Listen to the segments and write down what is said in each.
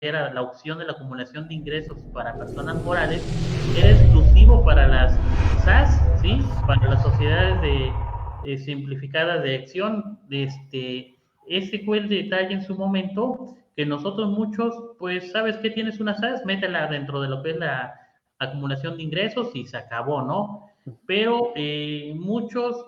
era la opción de la acumulación de ingresos para personas morales, era exclusivo para las SAS, ¿sí? Para las sociedades simplificadas de acción. Ese fue el detalle en su momento, que nosotros muchos, pues, ¿sabes qué? Tienes una SAS, métela dentro de lo que es la acumulación de ingresos y se acabó, ¿no? Pero muchos,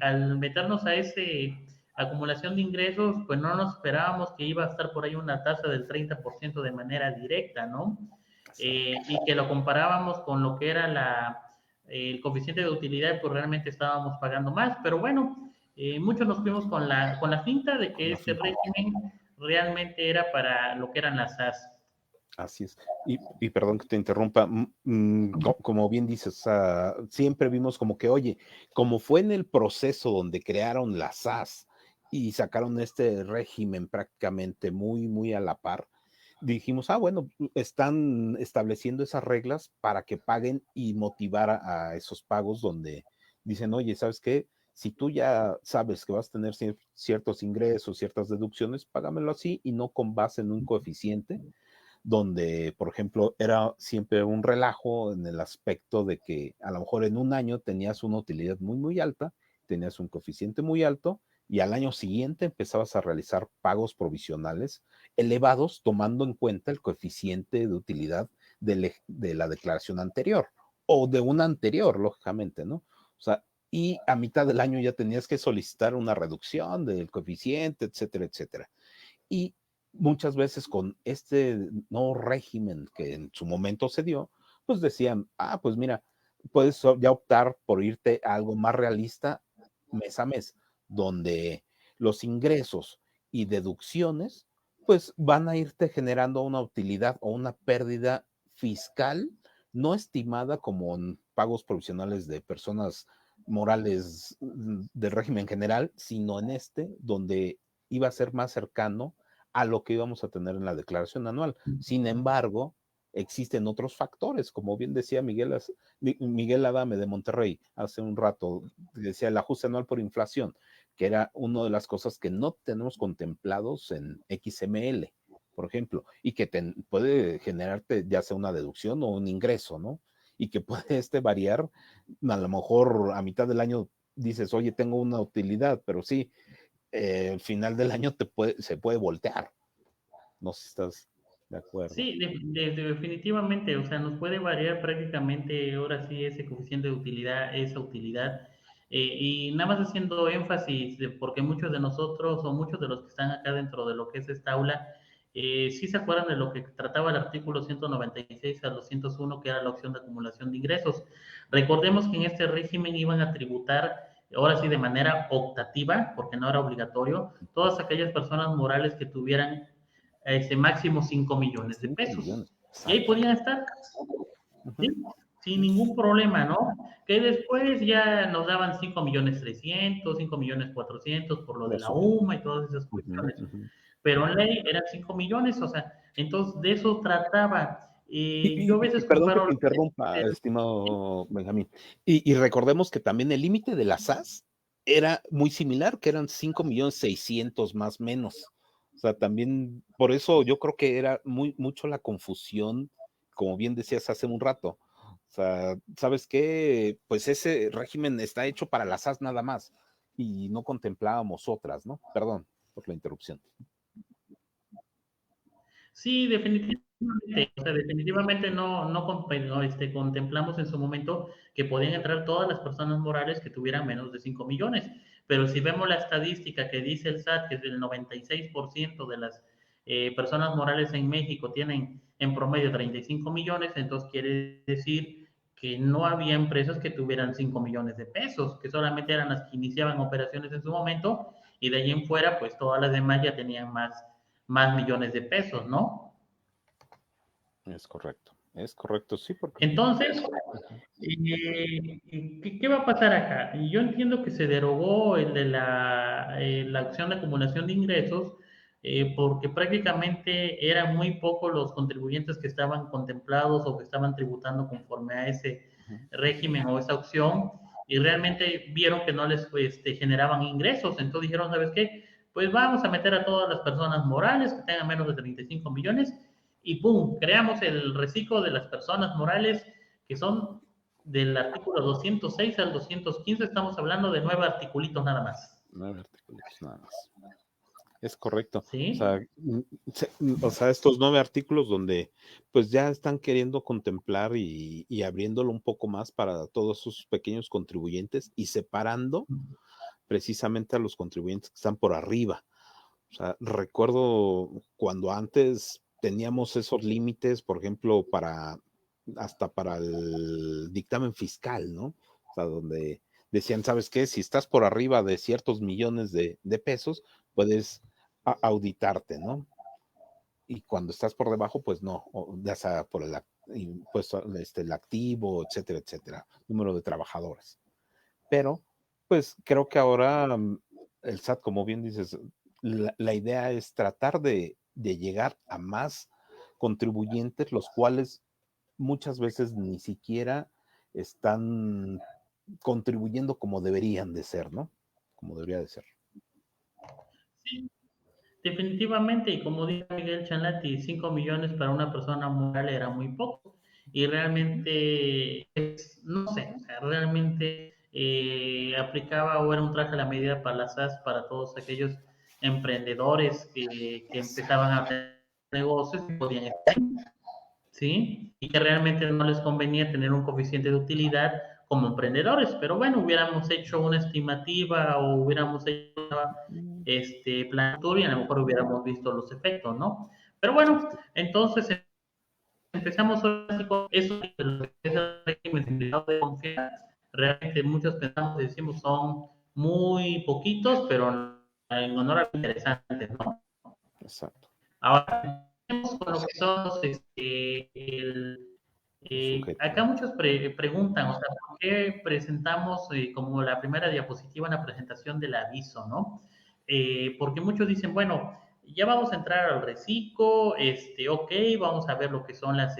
al meternos a ese acumulación de ingresos, pues no nos esperábamos que iba a estar por ahí una tasa del 30% de manera directa, ¿no? Y que lo comparábamos con lo que era el coeficiente de utilidad, pues realmente estábamos pagando más, pero bueno, muchos nos fuimos con la finta de con que la este finta. régimen realmente era para lo que eran las SAS. Así es. Y perdón que te interrumpa, como bien dices, o sea, siempre vimos como que, oye, como fue en el proceso donde crearon la SAS y sacaron este régimen prácticamente muy, muy a la par, dijimos, bueno, están estableciendo esas reglas para que paguen y motivar a esos pagos donde dicen, oye, ¿sabes qué? Si tú ya sabes que vas a tener ciertos ingresos, ciertas deducciones, págamelo así y no con base en un coeficiente donde, por ejemplo, era siempre un relajo en el aspecto de que a lo mejor en un año tenías una utilidad muy, muy alta, tenías un coeficiente muy alto y al año siguiente empezabas a realizar pagos provisionales elevados tomando en cuenta el coeficiente de utilidad de la declaración anterior o de una anterior, lógicamente, ¿no? O sea, y a mitad del año ya tenías que solicitar una reducción del coeficiente, etcétera, etcétera. Y muchas veces con este nuevo régimen que en su momento se dio, pues decían, pues mira, puedes ya optar por irte a algo más realista mes a mes, donde los ingresos y deducciones, pues van a irte generando una utilidad o una pérdida fiscal no estimada como en pagos provisionales de personas morales del régimen general, sino en este, donde iba a ser más cercano a lo que íbamos a tener en la declaración anual. Sin embargo, existen otros factores, como bien decía Miguel Adame de Monterrey hace un rato, decía el ajuste anual por inflación, que era una de las cosas que no tenemos contemplados en XML, por ejemplo, y que puede generarte ya sea una deducción o un ingreso, ¿no? Y que puede variar, a lo mejor a mitad del año dices, oye, tengo una utilidad, pero sí, el final del año se puede voltear. No sé si estás de acuerdo. Sí, definitivamente, o sea, nos puede variar prácticamente ahora sí ese coeficiente de utilidad, esa utilidad. Y nada más haciendo énfasis, porque muchos de nosotros o muchos de los que están acá dentro de lo que es esta aula, sí se acuerdan de lo que trataba el artículo 196 a 201, que era la opción de acumulación de ingresos. Recordemos que en este régimen iban a tributar, ahora sí de manera optativa, porque no era obligatorio, todas aquellas personas morales que tuvieran ese máximo 5 millones de 5 pesos. millones, Y ahí exacto. podían estar, ¿sí? Ujú. Sin ningún problema, ¿no? Que después ya nos daban 5 millones 300, 5 millones 400 por lo de Lo la subieron. UMA y todas esas Ujú, cuestiones. ujú. Pero en ley eran 5 millones, o sea, entonces de eso trataba. Yo a Y veces perdón que comparo te lo que interrumpa, es estimado Benjamín. Y recordemos que también el límite de la SAS era muy similar, que eran 5.600.000 más menos. O sea, también por eso yo creo que era mucho la confusión, como bien decías hace un rato. O sea, ¿sabes qué? Pues ese régimen está hecho para la SAS nada más y no contemplábamos otras, ¿no? Perdón por la interrupción. Sí, definitivamente, o sea, definitivamente no, contemplamos en su momento que podían entrar todas las personas morales que tuvieran menos de 5 millones, pero si vemos la estadística que dice el SAT, que es el 96% de las personas morales en México tienen en promedio 35 millones, entonces quiere decir que no había empresas que tuvieran 5 millones de pesos, que solamente eran las que iniciaban operaciones en su momento, y de ahí en fuera, pues todas las demás ya tenían más millones de pesos, ¿no? Es correcto, sí, porque... Entonces, Ujú. ¿qué va a pasar acá? Yo entiendo que se derogó el de la acción de acumulación de ingresos, porque prácticamente eran muy pocos los contribuyentes que estaban contemplados o que estaban tributando conforme a ese Ujú. régimen o esa opción, y realmente vieron que no les generaban ingresos, entonces dijeron, ¿sabes qué? pues vamos a meter a todas las personas morales que tengan menos de 35 millones y ¡pum! Creamos el reciclo de las personas morales que son del artículo 206 al 215, estamos hablando de 9 articulitos nada más. 9 artículos nada más. Es correcto. ¿Sí? O sea, estos 9 artículos donde pues ya están queriendo contemplar y abriéndolo un poco más para todos sus pequeños contribuyentes y separando precisamente a los contribuyentes que están por arriba. O sea, recuerdo cuando antes teníamos esos límites, por ejemplo, hasta para el dictamen fiscal, ¿no? O sea, donde decían, ¿sabes qué? Si estás por arriba de ciertos millones de pesos, puedes auditarte, ¿no? Y cuando estás por debajo, pues no, ya sea por el impuesto, el activo, etcétera, etcétera, número de trabajadores. Pero, pues creo que ahora el SAT, como bien dices, la idea es tratar de llegar a más contribuyentes, los cuales muchas veces ni siquiera están contribuyendo como deberían de ser, ¿no? Como debería de ser. Sí, definitivamente, y como dice Miguel Chanlati, 5 millones para una persona moral era muy poco. Y realmente, no sé, o sea, realmente aplicaba o era un traje a la medida para las SAS, para todos aquellos emprendedores que empezaban a tener negocios y podían estar, ¿sí? Y que realmente no les convenía tener un coeficiente de utilidad como emprendedores. Pero bueno, hubiéramos hecho una estimativa o hubiéramos hecho plan y a lo mejor hubiéramos visto los efectos, ¿no? Pero bueno, entonces empezamos así con eso, que es el régimen simplificado de confianza. Realmente muchos pensamos y decimos son muy poquitos, pero en honor a lo interesante, ¿no? Exacto. Ahora, con lo que son acá muchos preguntan, o sea, ¿por qué presentamos como la primera diapositiva en la presentación del aviso, ¿no? Porque muchos dicen, bueno, ya vamos a entrar al reciclo, ok, vamos a ver lo que son las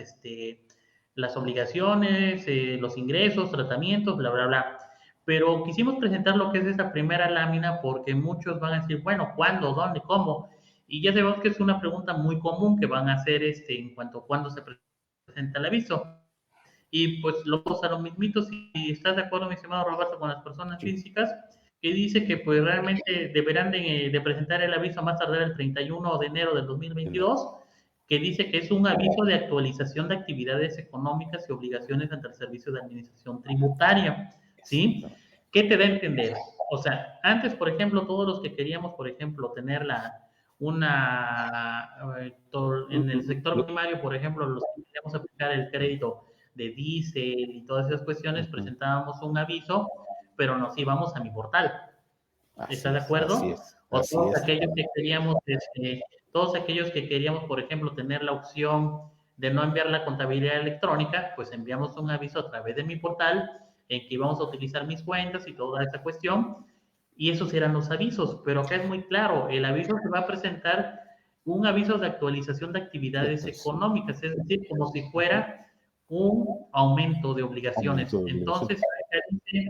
obligaciones, los ingresos, tratamientos, bla, bla, bla. Pero quisimos presentar lo que es esa primera lámina porque muchos van a decir, bueno, ¿cuándo, dónde, cómo? Y ya sabemos que es una pregunta muy común que van a hacer en cuanto a cuándo se presenta el aviso. Y pues lo vamos a los mismitos, si estás de acuerdo, mi estimado Roberto, con las personas físicas, que dice que pues realmente deberán de presentar el aviso a más tardar el 31 de enero del 2022, que dice que es un aviso de actualización de actividades económicas y obligaciones ante el Servicio de Administración Tributaria, ¿sí? ¿Qué te da a entender? O sea, antes, por ejemplo, todos los que queríamos, por ejemplo, tener en el sector primario, por ejemplo, los que queríamos aplicar el crédito de diésel y todas esas cuestiones, presentábamos un aviso, pero nos íbamos a mi portal. ¿Estás de acuerdo? Así es, O así es. todos aquellos que queríamos, por ejemplo, tener la opción de no enviar la contabilidad electrónica, pues enviamos un aviso a través de mi portal en que íbamos a utilizar mis cuentas y toda esa cuestión, y esos eran los avisos, pero acá es muy claro, el aviso se va a presentar un aviso de actualización de actividades económicas, es decir, como si fuera un aumento de obligaciones. Entonces, acá dice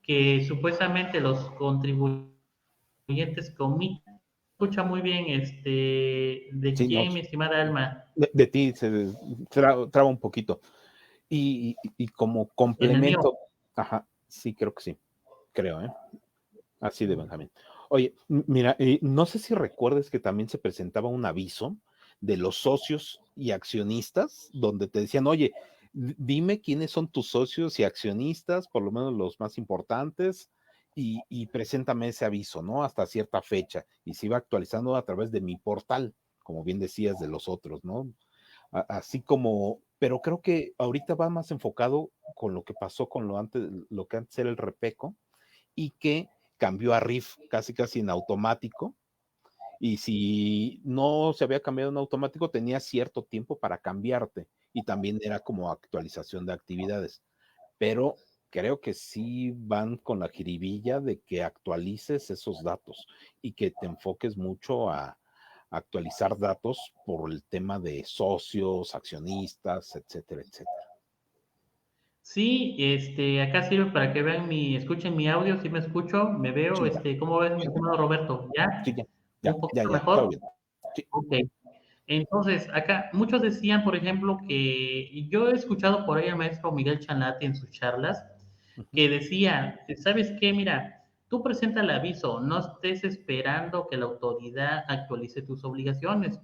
que supuestamente los contribuyentes escucha muy bien, ¿de Sí, no, quién, mi estimada Alma? de ti se traba un poquito. Y como En el mío. complemento, ajá, sí, creo que sí, creo, ¿eh? Así de Benjamín. Oye, mira, no sé si recuerdes que también se presentaba un aviso de los socios y accionistas, donde te decían, oye, dime quiénes son tus socios y accionistas, por lo menos los más importantes, y preséntame ese aviso, ¿no? Hasta cierta fecha. Y se iba actualizando a través de mi portal, como bien decías de los otros, ¿no? Así como, pero creo que ahorita va más enfocado con lo que pasó con lo que antes era el Repeco, y que cambió a RIF casi casi en automático, y si no se había cambiado en automático tenía cierto tiempo para cambiarte, y también era como actualización de actividades, pero creo que sí van con la jiribilla de que actualices esos datos y que te enfoques mucho a actualizar datos por el tema de socios, accionistas, etcétera, etcétera. Sí, acá sirve para que escuchen mi audio, si me escucho, me veo, Sí, ya, ¿cómo ves, mi estimado Roberto? sí, ¿Ya? ya. Ya, ¿Un ya, poquito ya, todo mejor? bien. Sí. Ok. Entonces, acá muchos decían, por ejemplo, que yo he escuchado por ahí al maestro Miguel Chanati en sus charlas, Ujú, que decía, ¿sabes qué? Mira, tú presenta el aviso, no estés esperando que la autoridad actualice tus obligaciones,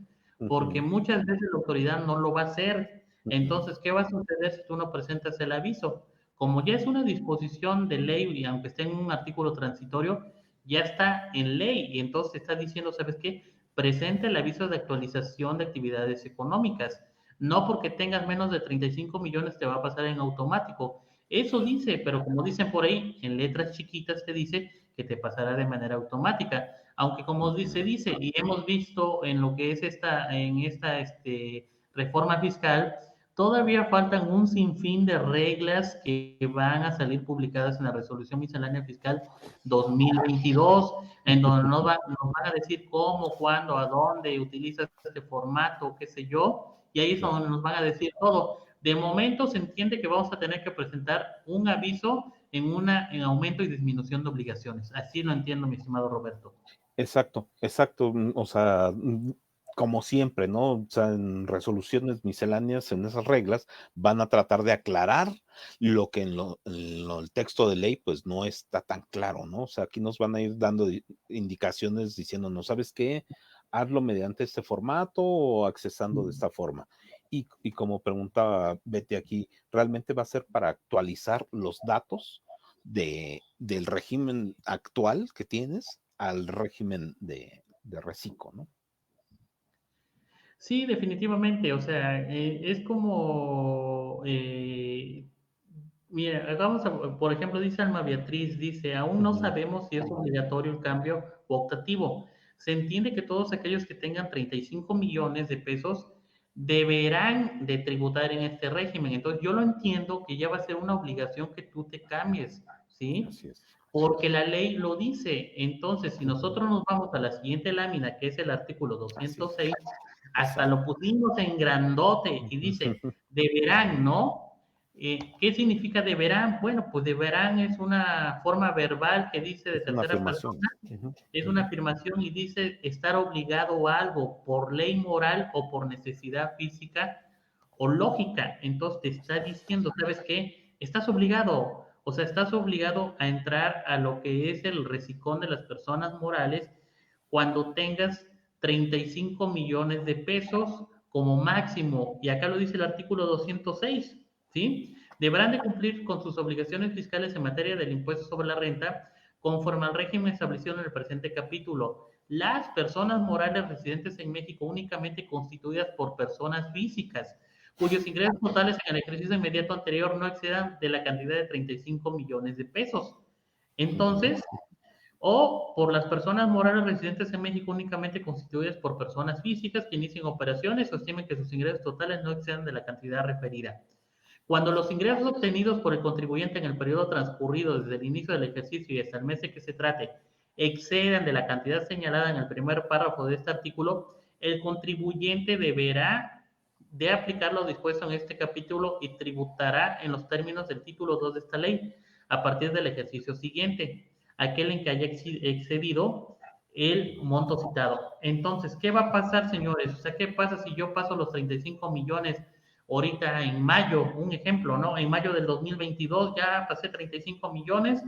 porque ujú, muchas veces la autoridad no lo va a hacer. ujú, Entonces, ¿qué va a suceder si tú no presentas el aviso? Como ya es una disposición de ley y aunque esté en un artículo transitorio, ya está en ley y entonces está diciendo, ¿sabes qué? Presenta el aviso de actualización de actividades económicas. No porque tengas menos de 35 millones te va a pasar en automático. Eso dice, pero como dicen por ahí, en letras chiquitas te dice que te pasará de manera automática. Aunque como ujú. dice, y hemos visto en lo que es reforma fiscal, todavía faltan un sinfín de reglas que van a salir publicadas en la resolución miscelánea fiscal 2022, en donde nos van a decir cómo, cuándo, a dónde utilizas este formato, qué sé yo, y ahí es Claro. donde nos van a decir todo. De momento se entiende que vamos a tener que presentar un aviso en aumento y disminución de obligaciones. Así lo entiendo, mi estimado Roberto. Exacto, exacto. O sea, como siempre, ¿no? O sea, en resoluciones misceláneas, en esas reglas, van a tratar de aclarar lo que el texto de ley, pues no está tan claro, ¿no? O sea, aquí nos van a ir dando indicaciones diciendo, no sabes qué, hazlo mediante este formato o accesando de esta forma. Y como preguntaba Betty aquí, ¿realmente va a ser para actualizar los datos del régimen actual que tienes al régimen de reciclo, ¿no? Sí, definitivamente. O sea, es como, mira, por ejemplo, dice Alma Beatriz, dice, aún no Ujú, sabemos si es obligatorio el cambio o optativo. Se entiende que todos aquellos que tengan 35 millones de pesos deberán de tributar en este régimen. Entonces, yo lo entiendo que ya va a ser una obligación que tú te cambies, ¿sí? así es. Porque la ley lo dice. Entonces, si Ujú, nosotros nos vamos a la siguiente lámina, que es el artículo así es. 206, hasta Exacto. lo pusimos en grandote y dice, deberán, ¿no? ¿Qué significa deberán? Bueno, pues deberán es una forma verbal que dice de Es una tercera persona, afirmación. Ujú, es una ujú, afirmación y dice estar obligado a algo por ley moral o por necesidad física o lógica. Entonces te está diciendo, ¿sabes qué? Estás obligado, o sea, estás obligado a entrar a lo que es el recicón de las personas morales cuando tengas 35 millones de pesos como máximo, y acá lo dice el artículo 206, ¿sí? Deberán de cumplir con sus obligaciones fiscales en materia del impuesto sobre la renta conforme al régimen establecido en el presente capítulo. Las personas morales residentes en México únicamente constituidas por personas físicas cuyos ingresos totales en el ejercicio inmediato anterior no excedan de la cantidad de 35 millones de pesos. ujú. Entonces, o por las personas morales residentes en México únicamente constituidas por personas físicas que inicien operaciones o estimen que sus ingresos totales no excedan de la cantidad referida. Cuando los ingresos obtenidos por el contribuyente en el periodo transcurrido desde el inicio del ejercicio y hasta el mes de que se trate excedan de la cantidad señalada en el primer párrafo de este artículo, el contribuyente deberá de aplicar lo dispuesto en este capítulo y tributará en los términos del título 2 de esta ley a partir del ejercicio siguiente, aquel en que haya excedido el monto citado. Entonces, ¿qué va a pasar, señores? O sea, ¿qué pasa si yo paso los 35 millones ahorita en mayo, un ejemplo, ¿no? En mayo del 2022 ya pasé 35 millones,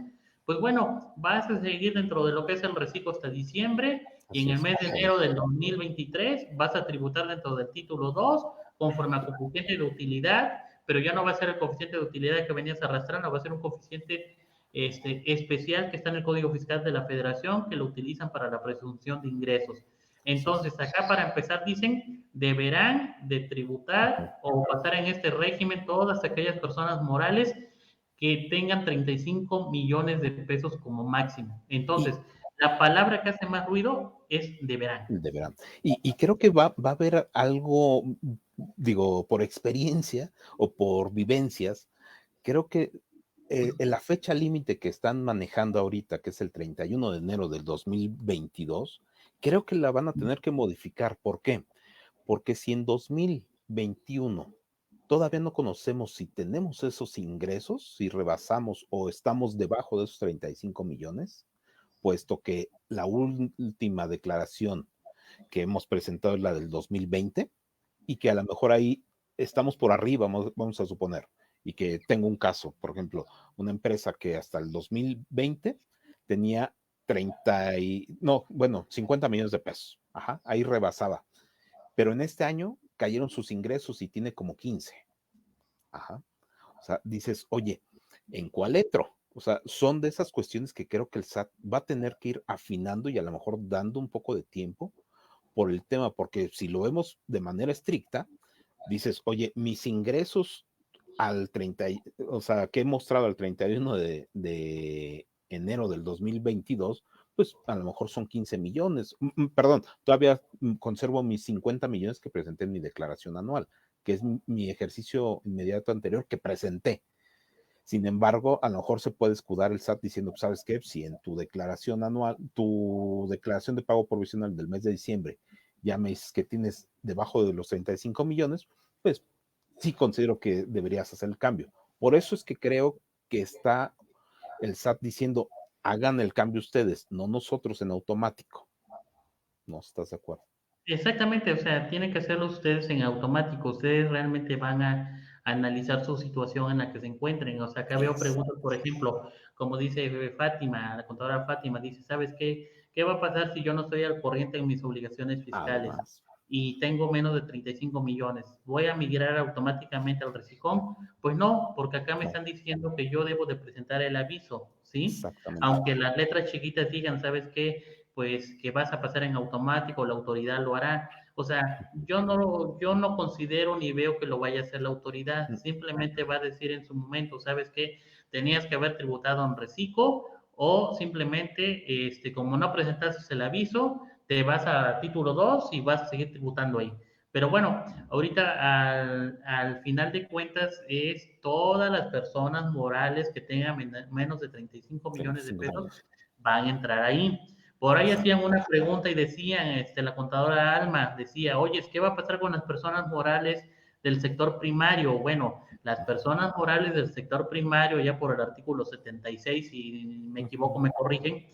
pues bueno, vas a seguir dentro de lo que es el reciclo hasta diciembre y en Así el es. mes de enero del 2023 vas a tributar dentro del título 2 conforme a coeficiente de utilidad, pero ya no va a ser el coeficiente de utilidad que venías arrastrando, va a ser un coeficiente especial que está en el Código Fiscal de la Federación que lo utilizan para la presunción de ingresos. Así es. Entonces, acá para empezar dicen, deberán de Ujú. tributar o pasar en este régimen todas aquellas personas morales que tengan 35 millones de pesos como máximo. Y Entonces, la palabra que hace más ruido es deberán. de verano. Y creo que va a haber algo, digo, por experiencia o por vivencias, creo que en la fecha límite que están manejando ahorita, que es el 31 de enero del 2022, creo que la van a tener que modificar. ¿Por qué? Porque si en 2021 todavía no conocemos si tenemos esos ingresos, si rebasamos o estamos debajo de esos 35 millones, puesto que la última declaración que hemos presentado es la del 2020 y que a lo mejor ahí estamos por arriba, vamos a suponer, y que tengo un caso, por ejemplo, una empresa que hasta el 2020 tenía 50 millones de pesos, ajá, ahí rebasaba, pero en este año cayeron sus ingresos y tiene como 15, ajá, o sea, dices, oye, ¿en cuál entro? O sea, son de esas cuestiones que creo que el SAT va a tener que ir afinando y a lo mejor dando un poco de tiempo por el tema, porque si lo vemos de manera estricta, dices, oye, mis ingresos al 30, o sea, que he mostrado al 31 de enero del 2022, pues a lo mejor son 15 millones. Perdón, todavía conservo mis 50 millones que presenté en mi declaración anual, que es mi ejercicio inmediato anterior que presenté. Sin embargo, a lo mejor se puede escudar el SAT diciendo, pues, ¿sabes qué? Si en tu declaración anual, tu declaración de pago provisional del mes de diciembre, ya me dices que tienes debajo de los 35 millones, pues sí considero que deberías hacer el cambio. Por eso es que creo que está el SAT diciendo, hagan el cambio ustedes, no nosotros en automático. ¿No estás de acuerdo? Exactamente, o sea, tienen que hacerlo ustedes en automático. Ustedes realmente van a analizar su situación en la que se encuentren. O sea, acá veo preguntas, por ejemplo, como dice Fátima, la contadora Fátima, dice, ¿sabes qué? ¿Qué va a pasar si yo no estoy al corriente en mis obligaciones fiscales Además, y tengo menos de 35 millones? ¿Voy a migrar automáticamente al Recicom? Pues no, porque acá me no, están diciendo que yo debo de presentar el aviso, ¿sí? exactamente. Aunque las letras chiquitas digan, ¿sabes qué? Pues que vas a pasar en automático, la autoridad lo hará. O sea, yo no considero ni veo que lo vaya a hacer la autoridad, simplemente va a decir en su momento, ¿sabes qué? Tenías que haber tributado en reciclo o simplemente, como no presentaste el aviso, te vas a título 2 y vas a seguir tributando ahí. Pero bueno, ahorita al final de cuentas es todas las personas morales que tengan menos de 35 millones de 35 pesos millones. van a entrar ahí. Por ahí Exacto. hacían una pregunta y decían, la contadora Alma decía, oye, ¿qué va a pasar con las personas morales del sector primario? Bueno, las personas morales del sector primario, ya por el artículo 76, si me equivoco, me corrigen,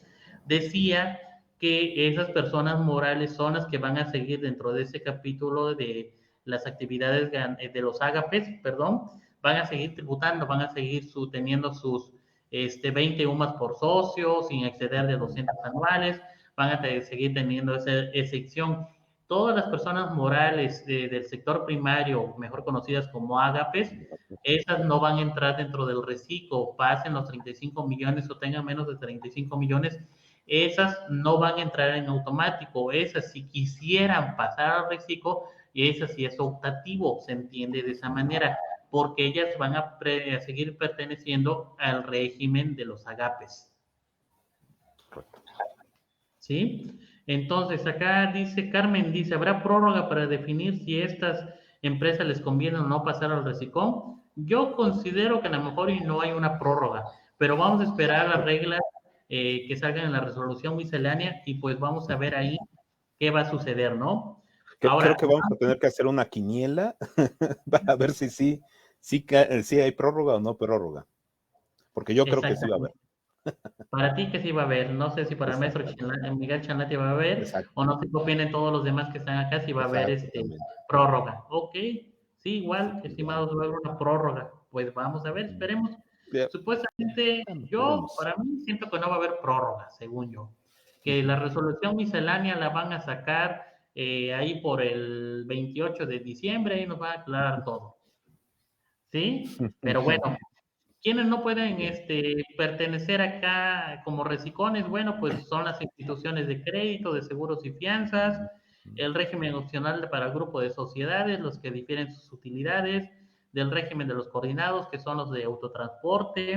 decía que esas personas morales son las que van a seguir dentro de ese capítulo de las actividades de los ágapes, perdón, van a seguir tributando, van a seguir teniendo sus 20 UMAS por socio, sin exceder de 200 anuales, van a seguir teniendo esa excepción. Todas las personas morales del sector primario, mejor conocidas como ágapes, esas no van a entrar dentro del reciclo, pasen los 35 millones o tengan menos de 35 millones, esas no van a entrar en automático, esas si quisieran pasar al reciclo, y esas sí es optativo, se entiende de esa manera, porque ellas van a seguir perteneciendo al régimen de los agapes. ¿Sí? Entonces, acá dice, Carmen dice, ¿habrá prórroga para definir si estas empresas les conviene o no pasar al reciclón? Yo considero que a lo mejor y no hay una prórroga, pero vamos a esperar las reglas que salgan en la resolución miscelánea y pues vamos a ver ahí qué va a suceder, ¿no? Creo Ahora, que vamos a tener que hacer una quiniela para ver si sí hay prórroga o no prórroga, porque yo creo que sí va a haber. exactamente. Para ti, ¿qué sí va a haber? No sé si para el maestro Exactamente, Miguel Chanati va a haber, o no exactamente, sé qué opinen todos los demás que están acá, si va a haber exacto, también. prórroga. Ok, sí, igual, Igual. estimados, va a haber una prórroga. Pues vamos a ver, esperemos. Ya, Supuestamente, bueno, yo, veremos. para mí, siento que no va a haber prórroga, según yo. Que la resolución miscelánea la van a sacar ahí por el 28 de diciembre y nos va a aclarar todo. ¿Sí? Pero bueno, ¿quiénes no pueden Bien. pertenecer acá como recicones? Bueno, pues son las instituciones de crédito, de seguros y fianzas, el régimen opcional para el grupo de sociedades, los que difieren sus utilidades, del régimen de los coordinados, que son los de autotransporte,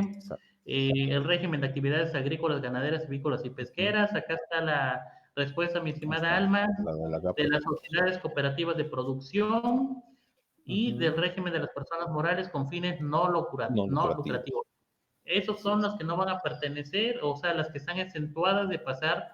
el régimen de actividades agrícolas, ganaderas, avícolas y pesqueras. Acá está la respuesta, mi Ahí estimada está, Alma, la de la de GAPE. las sociedades cooperativas de producción, y del Ujú. régimen de las personas morales con fines No no lucrativos. lucrativos. Esos Así son es. los que no van a pertenecer, o sea, las que están exentuadas de pasar